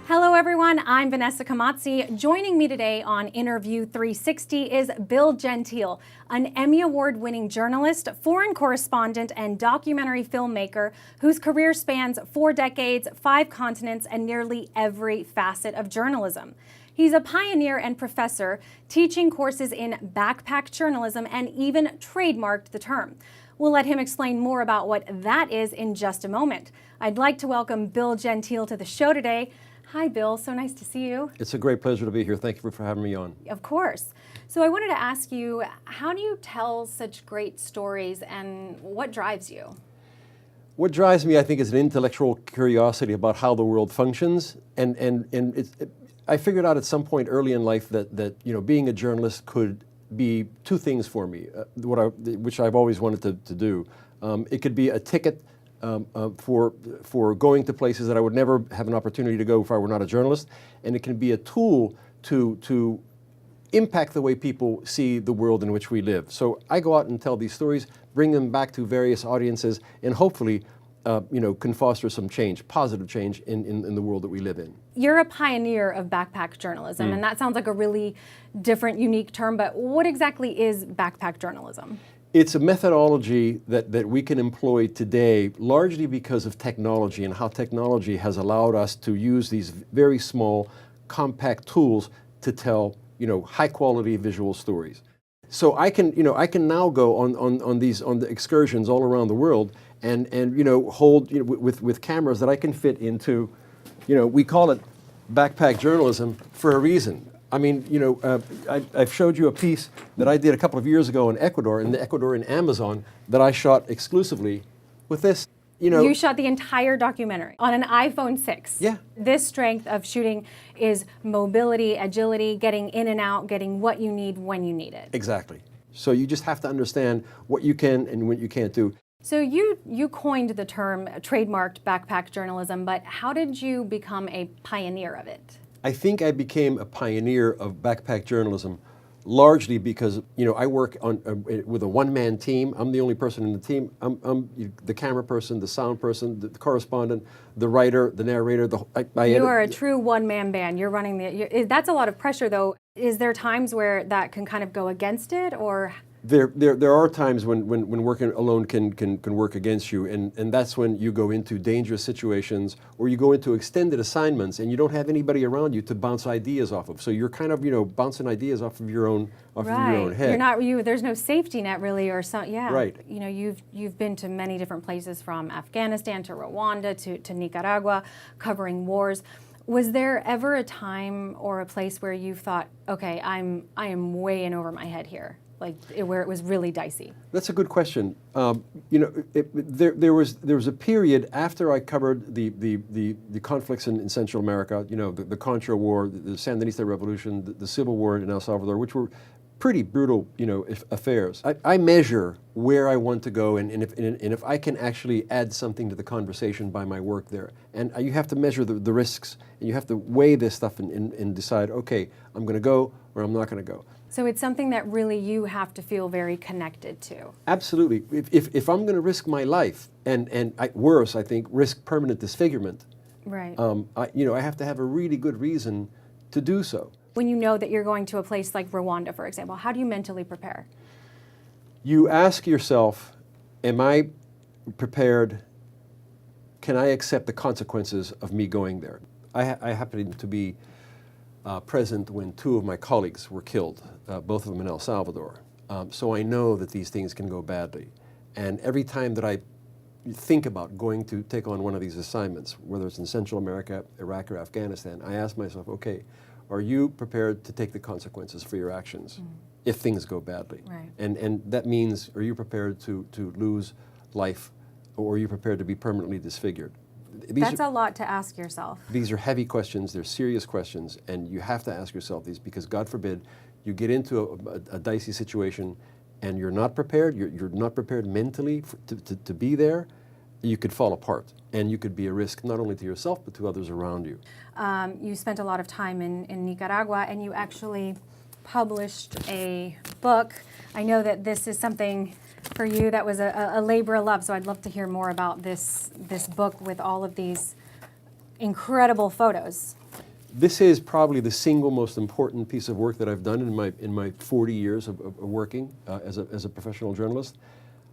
Hello everyone, I'm Vanessa Camazzi. Joining me today on Interview 360 is Bill Gentile, an Emmy Award-winning journalist, foreign correspondent, and documentary filmmaker whose career spans 4 decades, 5 continents, and nearly every facet of journalism. He's a pioneer and professor, teaching courses in backpack journalism and even trademarked the term. We'll let him explain more about what that is in just a moment. I'd like to welcome Bill Gentile to the show today. Hi, Bill. So nice to see you. It's a great pleasure to be here. Thank you for having me on. Of course. So I wanted to ask you, how do you tell such great stories and what drives you? What drives me, I think, is an intellectual curiosity about how the world functions. I figured out at some point early in life that being a journalist could be 2 things for me, which I've always wanted to do. It could be a ticket for going to places that I would never have an opportunity to go if I were not a journalist, and it can be a tool to impact the way people see the world in which we live. So I go out and tell these stories, bring them back to various audiences, and hopefully can foster some change, positive change in the world that we live in. You're a pioneer of backpack journalism, and that sounds like a really different, unique term, but what exactly is backpack journalism? It's a methodology that we can employ today largely because of technology and how technology has allowed us to use these very small, compact tools to tell, high quality visual stories. So I can now go on the excursions all around the world and hold with cameras that I can fit into, we call it backpack journalism for a reason. I mean, I've showed you a piece that I did a couple of years ago in Ecuador, in Amazon, that I shot exclusively with this. You shot the entire documentary on an iPhone 6. Yeah. This strength of shooting is mobility, agility, getting in and out, getting what you need when you need it. Exactly. So you just have to understand what you can and what you can't do. So you coined the term trademarked backpack journalism, but how did you become a pioneer of it? I think I became a pioneer of backpack journalism largely because, I work with a one-man team. I'm the only person in the team. I'm the camera person, the sound person, the correspondent, the writer, the narrator. You are a true one-man band. You're running that's a lot of pressure, though. Is there times where that can kind of go against it, or? There are times when working alone can work against you, and that's when you go into dangerous situations or you go into extended assignments and you don't have anybody around you to bounce ideas off of. So you're kind of bouncing ideas off of your own head. You're not there's no safety net really, or so. Yeah. Right. You've been to many different places, from Afghanistan to Rwanda to Nicaragua, covering wars. Was there ever a time or a place where you thought, okay, I am way in over my head here? Where it was really dicey? That's a good question. There was a period after I covered the conflicts in Central America, the Contra War, the Sandinista Revolution, the Civil War in El Salvador, which were pretty brutal, affairs. I measure where I want to go and if I can actually add something to the conversation by my work there. And you have to measure the risks, and you have to weigh this stuff and decide, okay, I'm going to go or I'm not going to go. So it's something that really you have to feel very connected to. Absolutely. If I'm going to risk my life, and worse, I think, risk permanent disfigurement, right? I have to have a really good reason to do so. When you know that you're going to a place like Rwanda, for example, how do you mentally prepare? You ask yourself, am I prepared? Can I accept the consequences of me going there? I happen to be present when 2 of my colleagues were killed, both of them in El Salvador. So I know that these things can go badly. And every time that I think about going to take on one of these assignments, whether it's in Central America, Iraq, or Afghanistan, I ask myself, okay, are you prepared to take the consequences for your actions if things go badly? Right. And that means, are you prepared to lose life, or are you prepared to be permanently disfigured? That's a lot to ask yourself. These are heavy questions, they're serious questions, and you have to ask yourself these because, God forbid, you get into a dicey situation and you're not prepared, you're not prepared mentally to be there, you could fall apart, and you could be a risk not only to yourself but to others around you. You spent a lot of time in Nicaragua, and you actually published a book. I know that this is something for you that was a labor of love, so I'd love to hear more about this book with all of these incredible photos. This is probably the single most important piece of work that I've done in my 40 years of working as a professional journalist.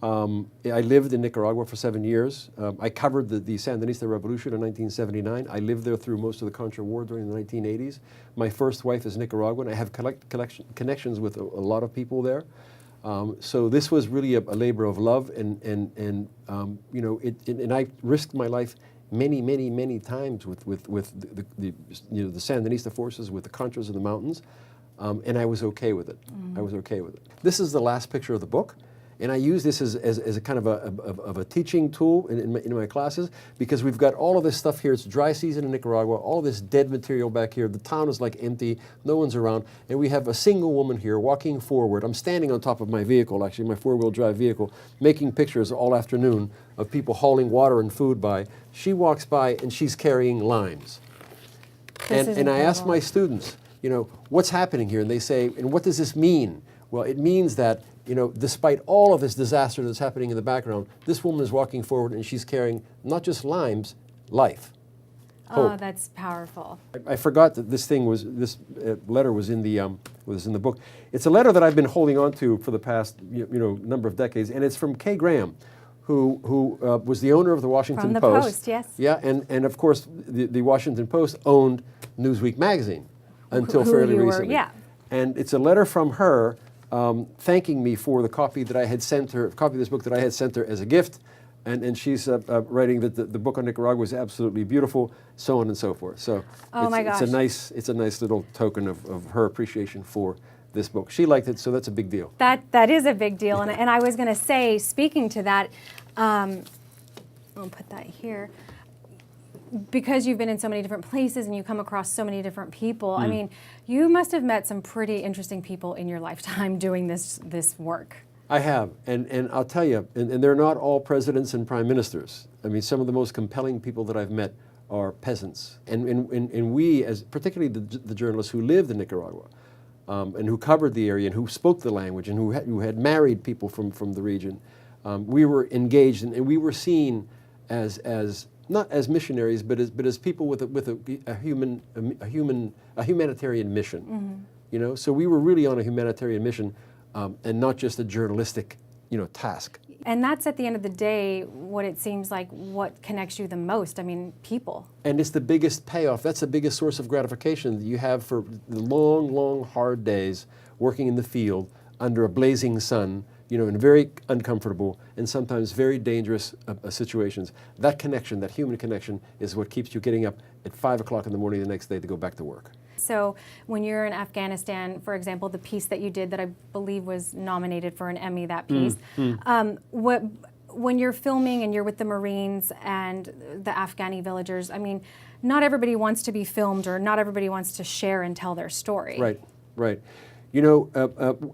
I lived in Nicaragua for 7 years. I covered the Sandinista Revolution in 1979. I lived there through most of the Contra War during the 1980s. My first wife is Nicaraguan. I have connections with a lot of people there. So this was really a labor of love, and you know, and I risked my life many times with the Sandinista forces, with the Contras in the mountains, and I was okay with it. I was okay with it. This is the last picture of the book. And I use this as a kind of a teaching tool in my classes, because we've got all of this stuff here. It's dry season in Nicaragua, all this dead material back here. The town is like empty, no one's around. And we have a single woman here walking forward. I'm standing on top of my vehicle, actually, my four-wheel drive vehicle, making pictures all afternoon of people hauling water and food by. She walks by and she's carrying limes. And I ask my students, you know, what's happening here? And they say, and what does this mean? Well, it means that, you know, despite all of this disaster that's happening in the background, this woman is walking forward and she's carrying not just limes, life. Hope. Oh, that's powerful. I forgot that this letter was in the book. It's a letter that I've been holding on to for the past number of decades, and it's from Kay Graham, who was the owner of the Washington Post. From the Post, yes. Yeah, and of course the Washington Post owned Newsweek magazine until fairly recently. Yeah. And it's a letter from her thanking me for the copy that I had sent her, copy of this book that I had sent her as a gift, and she's writing that the book on Nicaragua is absolutely beautiful, so on and so forth. So it's a nice little token of her appreciation for this book. She liked it, so that's a big deal. That is a big deal, and I was going to say, speaking to that, I'll put that here. Because you've been in so many different places and you come across so many different people, I mean, you must have met some pretty interesting people in your lifetime doing this work. I have, and I'll tell you, and they're not all presidents and prime ministers. I mean, some of the most compelling people that I've met are peasants. And we, as particularly the journalists who lived in Nicaragua, and who covered the area and who spoke the language and who had married people from the region, we were engaged and we were seen as not as missionaries, but as people with a humanitarian mission. Mm-hmm. You know, so we were really on a humanitarian mission, and not just a journalistic, task. And that's, at the end of the day, what it seems like what connects you the most. I mean, people. And it's the biggest payoff. That's the biggest source of gratification that you have for the long, hard days working in the field under a blazing sun, in very uncomfortable and sometimes very dangerous situations. That connection, that human connection, is what keeps you getting up at 5 o'clock in the morning the next day to go back to work. So when you're in Afghanistan, for example, the piece that you did that I believe was nominated for an Emmy, that piece, when you're filming and you're with the Marines and the Afghani villagers, I mean, not everybody wants to be filmed or not everybody wants to share and tell their story. Right.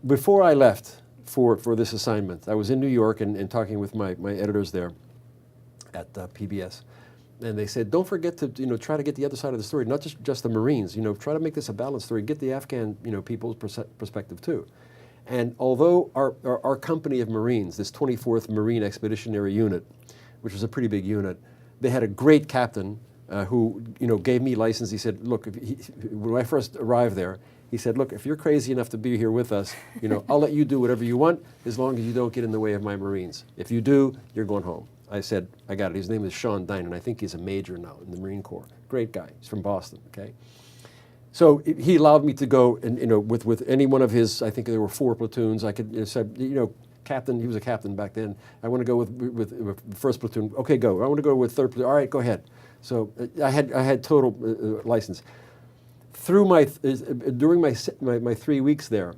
Before I left for this assignment, I was in New York and talking with my editors there at PBS. And they said, don't forget to try to get the other side of the story, not just the Marines. Try to make this a balanced story. Get the Afghan people's perspective too. And although our company of Marines, this 24th Marine Expeditionary Unit, which was a pretty big unit, they had a great captain who gave me license. He said, look, when I first arrived there, he said, look, if you're crazy enough to be here with us, I'll let you do whatever you want as long as you don't get in the way of my Marines. If you do, you're going home. I said, I got it. His name is Sean Dine, and I think he's a major now in the Marine Corps. Great guy. He's from Boston, okay? So he allowed me to go, and with any one of his, I think there were 4 platoons. I could say, captain, he was a captain back then. I want to go with the first platoon. Okay, go. I want to go with 3rd platoon. All right, go ahead. So I had total license. During my 3 weeks there,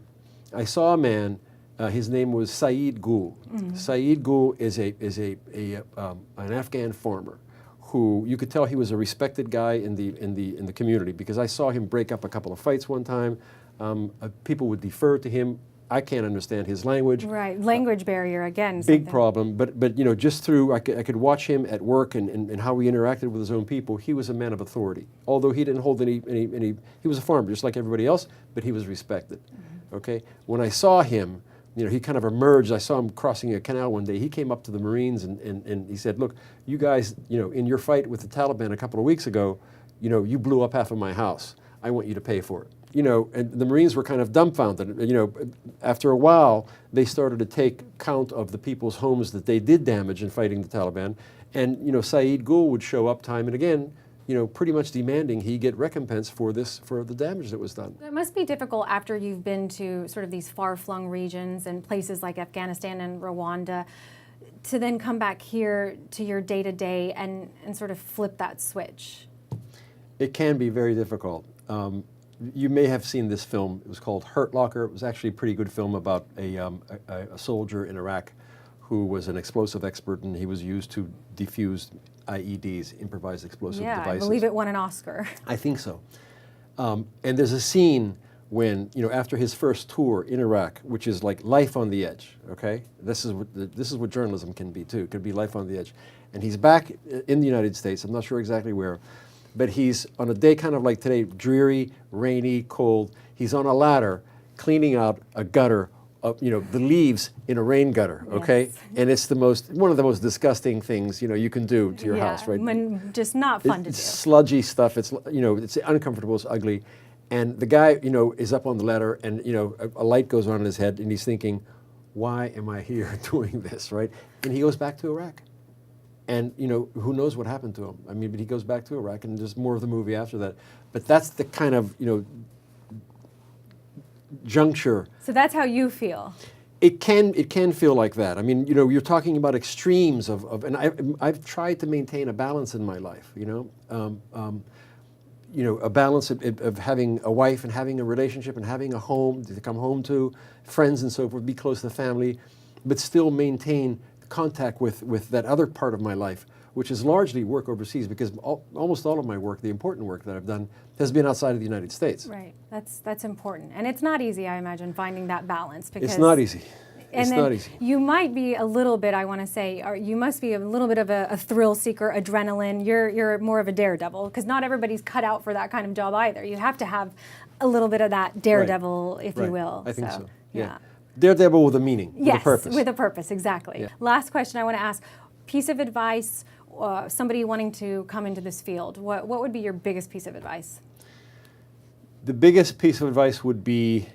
I saw a man. His name was Saeed Gul. Mm-hmm. Saeed Gul is an Afghan farmer who you could tell he was a respected guy in the community, because I saw him break up a couple of fights one time. People would defer to him. I can't understand his language. Right, language barrier again. Big problem. But just through I could watch him at work and how he interacted with his own people. He was a man of authority. Although he didn't hold any. He was a farmer just like everybody else, but he was respected. Mm-hmm. Okay. When I saw him, he kind of emerged. I saw him crossing a canal one day. He came up to the Marines and he said, look, you guys, in your fight with the Taliban a couple of weeks ago, you know, you blew up half of my house. I want you to pay for it. You know, and the Marines were kind of dumbfounded. You know, after a while, they started to take count of the people's homes that they did damage in fighting the Taliban. And, you know, Saeed Ghul would show up time and again, you know, pretty much demanding he get recompense for this, for the damage that was done. It must be difficult after you've been to sort of these far-flung regions and places like Afghanistan and Rwanda to then come back here to your day-to-day and sort of flip that switch. It can be very difficult. You may have seen this film. It was called Hurt Locker. It was actually a pretty good film about a soldier in Iraq who was an explosive expert, and he was used to defuse IEDs, improvised explosive devices. Yeah, I believe it won an Oscar. I think so. And there's a scene when, you know, after his first tour in Iraq, which is like life on the edge, okay? This is what journalism can be too. It could be life on the edge. And he's back in the United States. I'm not sure exactly where. But he's on a day kind of like today, dreary, rainy, cold. He's on a ladder cleaning out a gutter, you know, the leaves in a rain gutter, okay? Yes. And it's one of the most disgusting things, you know, you can do to your house, right? Just not fun to do. It's sludgy stuff. It's, you know, it's uncomfortable, it's ugly. And the guy, you know, is up on the ladder and, you know, a light goes on in his head and he's thinking, why am I here doing this, right? And he goes back to Iraq. And, you know, who knows what happened to him? I mean, but he goes back to Iraq, and there's more of the movie after that. But that's the kind of, you know, juncture. So that's how you feel. It can feel like that. I mean, you know, you're talking about extremes of and I've tried to maintain a balance in my life, you know, a balance of having a wife and having a relationship and having a home to come home to, friends and so forth, be close to the family, but still maintain contact with that other part of my life, which is largely work overseas, because almost all of my work, the important work that I've done, has been outside of the United States. Right. That's important. And it's not easy, I imagine, finding that balance. Because it's not easy. It's not easy. You might be a little bit, I want to say, or you must be a little bit of a thrill seeker, adrenaline. You're more of a daredevil, because not everybody's cut out for that kind of job either. You have to have a little bit of that daredevil, if you will. I think so. Yeah. Daredevil with a meaning, with a purpose. Yes, with a purpose, exactly. Yeah. Last question I want to ask, piece of advice, somebody wanting to come into this field, what would be your biggest piece of advice? The biggest piece of advice would be,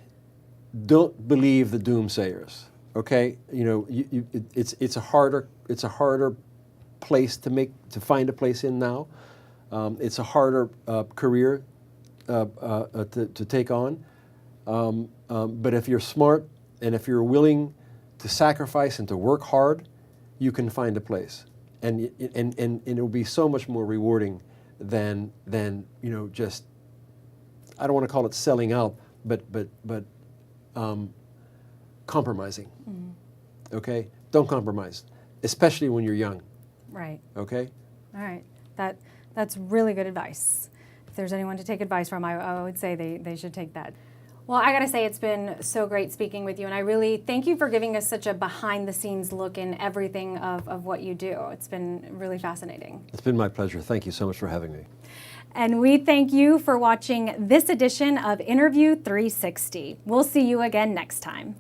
don't believe the doomsayers, okay? You know, it's a harder place to find a place in now. It's a harder career to take on. But if you're smart, and if you're willing to sacrifice and to work hard, you can find a place, and it will be so much more rewarding than you know, just, I don't want to call it selling out, but compromising. Mm-hmm. Okay, don't compromise, especially when you're young. Right. Okay. All right. That's really good advice. If there's anyone to take advice from, I would say they should take that. Well, I gotta say, it's been so great speaking with you, and I really thank you for giving us such a behind-the-scenes look in everything of what you do. It's been really fascinating. It's been my pleasure. Thank you so much for having me. And we thank you for watching this edition of Interview 360. We'll see you again next time.